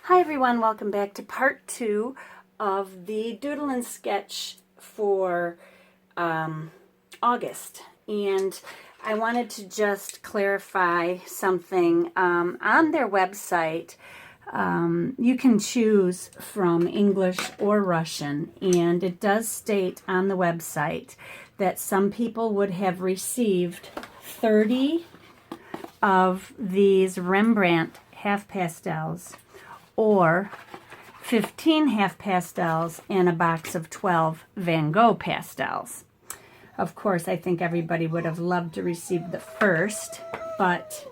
Hi everyone, welcome back to part 2 of the Doodle and Sketch for August. And I wanted to just clarify something. On their website, you can choose from English or Russian, and it does state on the website that some people would have received 30 of these Rembrandt half pastels or 15 half pastels and a box of 12 Van Gogh pastels. Of course, I think everybody would have loved to receive the first, but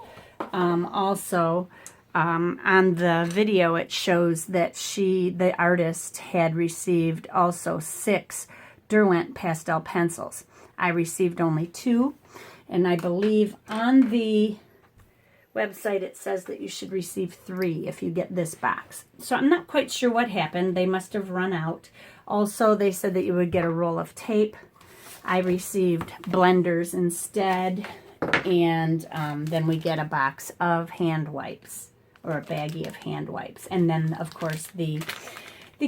also on the video it shows that the artist, had received also 6 Derwent pastel pencils. I received only 2, and I believe on the website it says that you should receive 3 if you get this box. So I'm not quite sure what happened. They must have run out. Also, they said that you would get a roll of tape. I received blenders instead, and then we get a box of hand wipes, or a baggie of hand wipes, and then of course the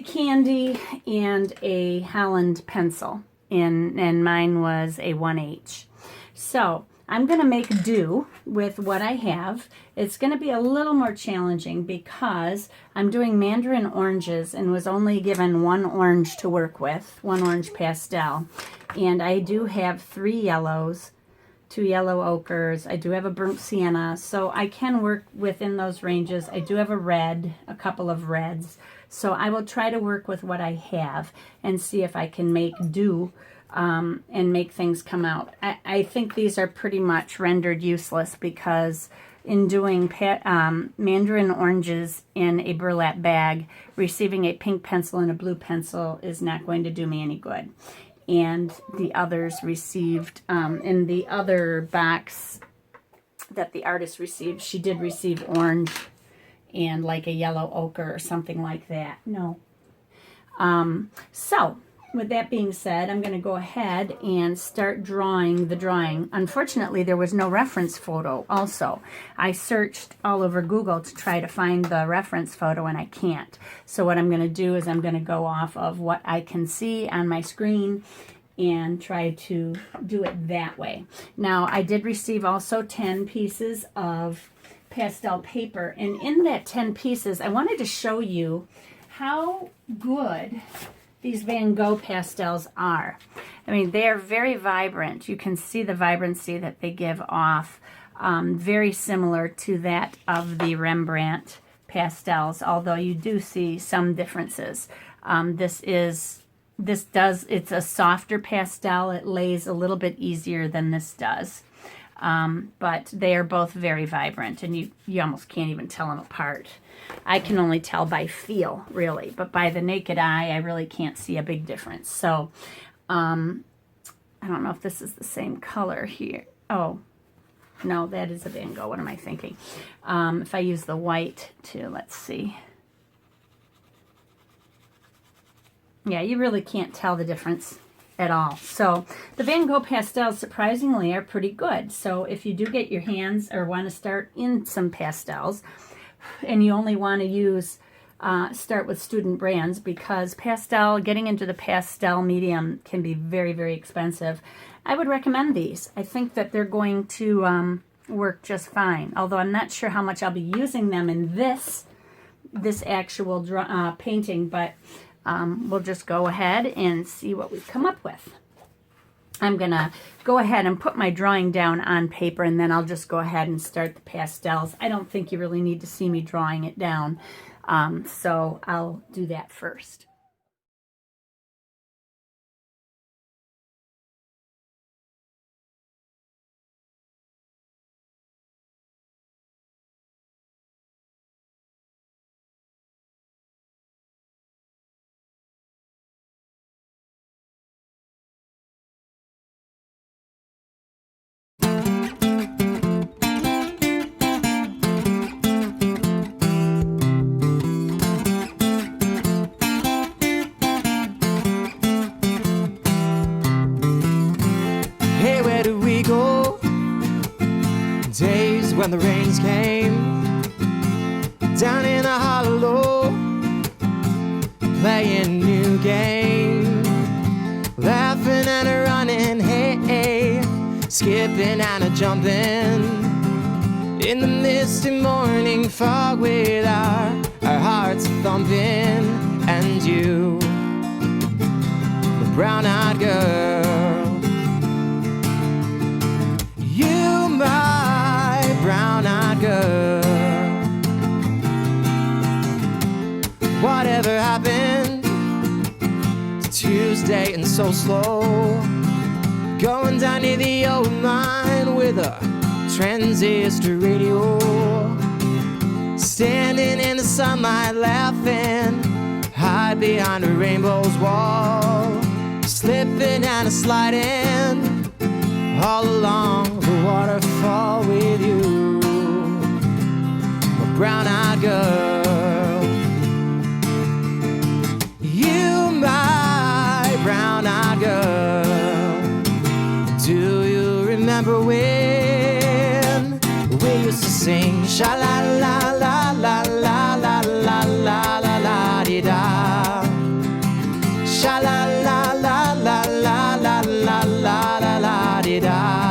candy and a Holland pencil, and mine was a 1H. So I'm going to make do with what I have. It's going to be a little more challenging because I'm doing mandarin oranges and was only given 1 orange to work with, 1 orange pastel. And I do have 3 yellows, 2 yellow ochres. I do have a burnt sienna, so I can work within those ranges. I do have a red, a couple of reds. So I will try to work with what I have and see if I can make do and make things come out. I think these are pretty much rendered useless because in doing mandarin oranges in a burlap bag, receiving a pink pencil and a blue pencil is not going to do me any good. And the others received, in the other box that the artist received, she did receive orange and like a yellow ochre or something like that. No. So with that being said, I'm going to go ahead and start drawing the drawing. Unfortunately, there was no reference photo also. I searched all over Google to try to find the reference photo, and I can't. So what I'm going to do is I'm going to go off of what I can see on my screen and try to do it that way. Now, I did receive also 10 pieces of pastel paper, and in that 10 pieces, I wanted to show you how good these Van Gogh pastels are. I mean, they are very vibrant. You can see the vibrancy that they give off, very similar to that of the Rembrandt pastels, although you do see some differences. It's a softer pastel. It lays a little bit easier than this does. But they are both very vibrant, and you almost can't even tell them apart. I can only tell by feel, really, but by the naked eye, I really can't see a big difference. So, I don't know if this is the same color here. Oh, no, that is a Van Gogh. What am I thinking? If I use the white too, let's see. Yeah, you really can't tell the difference at all. So the Van Gogh pastels, surprisingly, are pretty good. So if you do get your hands or want to start in some pastels, and you only want to use, start with student brands, because getting into the pastel medium can be very, very expensive, I would recommend these. I think that they're going to work just fine, although I'm not sure how much I'll be using them in this actual painting, but we'll just go ahead and see what we come up with. I'm going to go ahead and put my drawing down on paper, and then I'll just go ahead and start the pastels. I don't think you really need to see me drawing it down, so I'll do that first. Days when the rains came down in the hollow playing new game, laughing and a running, hey, hey, skipping and a jumping in the misty morning fog with our hearts thumping. And you, the brown-eyed girl, you, my brown-eyed girl. Whatever happened to Tuesday and so slow, going down near the old mine with a transistor radio, standing in the sunlight laughing, hide behind a rainbow's wall, slipping and a sliding all along the waterfall with you, a brown-eyed girl. You, my brown-eyed girl. Do you remember when we used to sing sha-la-la-la-la-la-la-la-la-la-la-la-di-da, sha-la-la-la-la-la-la-la-la-la-di-da.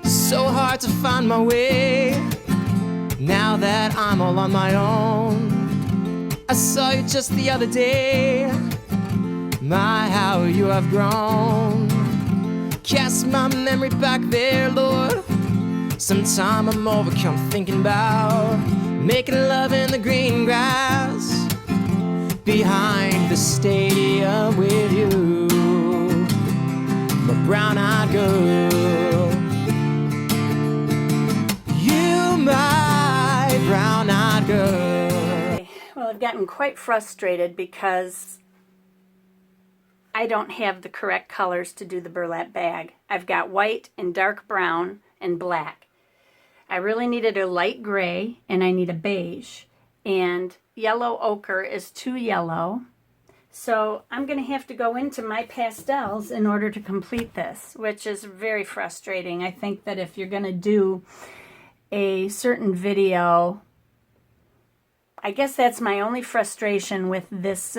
So hard to find my way now that I'm all on my own. I saw you just the other day. My, how you have grown. Cast my memory back there, Lord. Sometime I'm overcome thinking about making love in the green grass behind the stadium with you, my brown-eyed girl. You, my brown-eyed girl. Well, I've gotten quite frustrated because I don't have the correct colors to do the burlap bag. I've got white and dark brown and black. I really needed a light gray and I need a beige. And yellow ochre is too yellow. So I'm going to have to go into my pastels in order to complete this, which is very frustrating. I think that if you're going to do a certain video, I guess that's my only frustration with this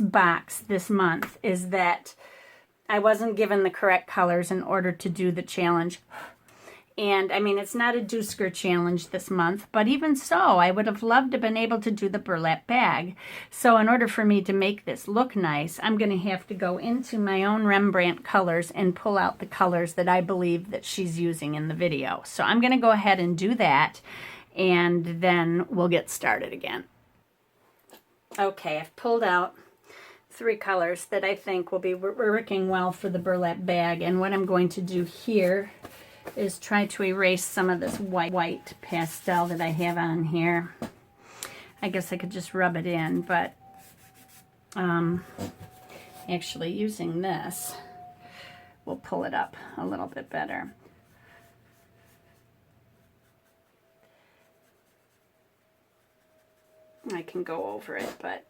box this month, is that I wasn't given the correct colors in order to do the challenge. And I mean, it's not a Doosker challenge this month, but even so, I would have loved to have been able to do the burlap bag. So in order for me to make this look nice, I'm going to have to go into my own Rembrandt colors and pull out the colors that I believe that she's using in the video. So I'm going to go ahead and do that, and then we'll get started again. Okay, I've pulled out 3 colors that I think will be working well for the burlap bag, and what I'm going to do here is try to erase some of this white pastel that I have on here. I guess I could just rub it in, but actually using this will pull it up a little bit better. I can go over it, but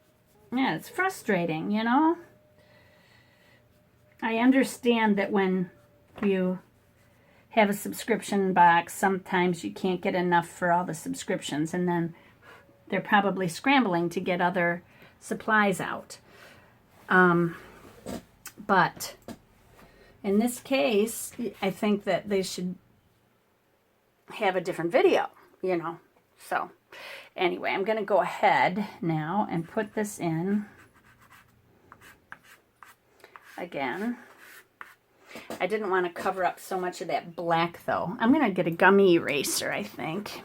yeah, it's frustrating, you know? I understand that when you have a subscription box, sometimes you can't get enough for all the subscriptions, and then they're probably scrambling to get other supplies out. But in this case, I think that they should have a different video, you know. So anyway, I'm going to go ahead now and put this in again. I didn't want to cover up so much of that black, though. I'm going to get a gummy eraser, I think,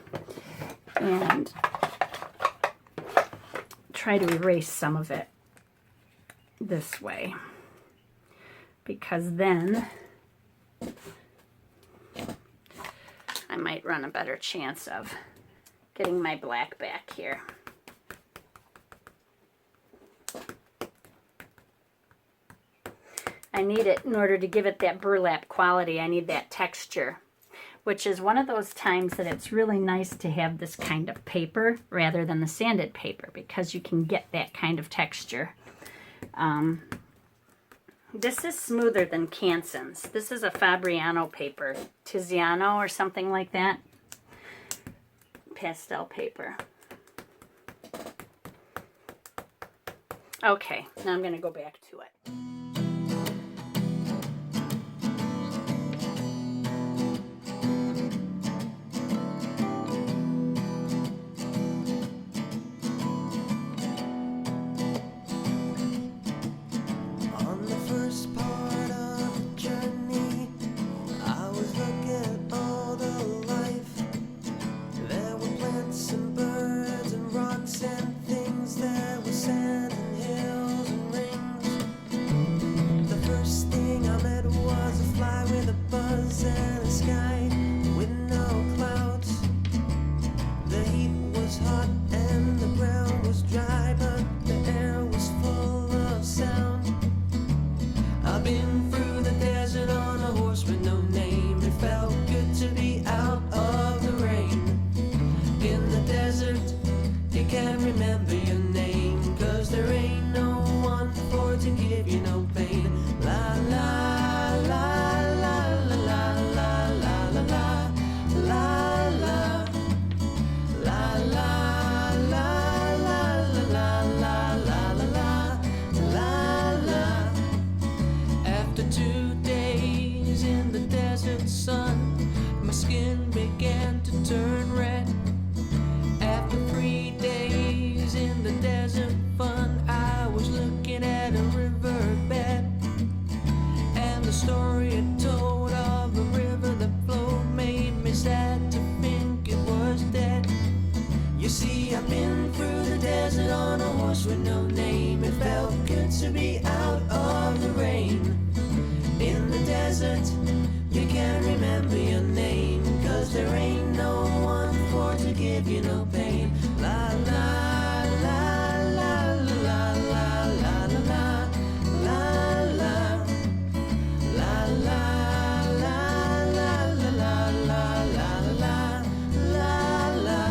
and try to erase some of it this way, because then I might run a better chance of getting my black back here. I need it in order to give it that burlap quality. I need that texture, which is one of those times that it's really nice to have this kind of paper rather than the sanded paper, because you can get that kind of texture This is smoother than Canson's. This is a Fabriano paper, Tiziano or something like that. Pastel paper. Okay, now I'm going to go back to it. On the first part of the journey, I was looking at all the life. There were plants and birds and rocks and things. There was sand and hills and rings. The first thing I met was a fly with a buzz and a sky with no clouds. The heat was hot and the ground was dry, but the air was full of sound. I've been through the desert on a horse with no name. It felt good to be out of the rain. In the desert, you can't remember your name, 'cause there ain't no one for to give you no pain. La la la la la la la la la la la la la la la la la la. After 2 days in the desert sun, my skin began to turn red. After 3 days in the desert fun, I was looking at a riverbed, and the story it told of a river that flowed made me sad to think it was dead. You see, I've been through the desert on a horse with no name. It felt good to be out of the rain. In the desert, you can't remember your name, 'cause there ain't no one for to give you no pain. La la la la la la la la la la la la la la la la la la la.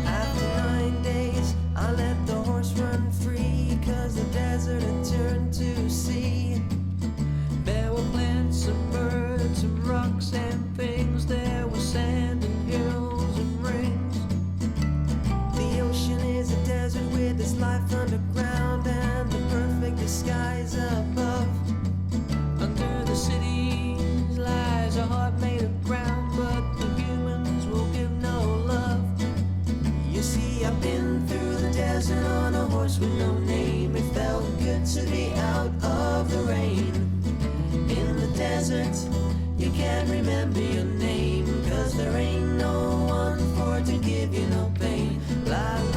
After 9 days, I let the horse run free, 'cause the desert had turned to sea. There were plants and birds and rocks and things. There was sand and hills and rings. The ocean is a desert with its life underground and the perfect disguise above. Under the cities lies a heart made of ground, but the humans will give no love. You see, I've been through the desert on a horse with no name. It felt good to be out of the rain. In the desert, you can't remember your name, 'cause there ain't no one for to give you no pain. La la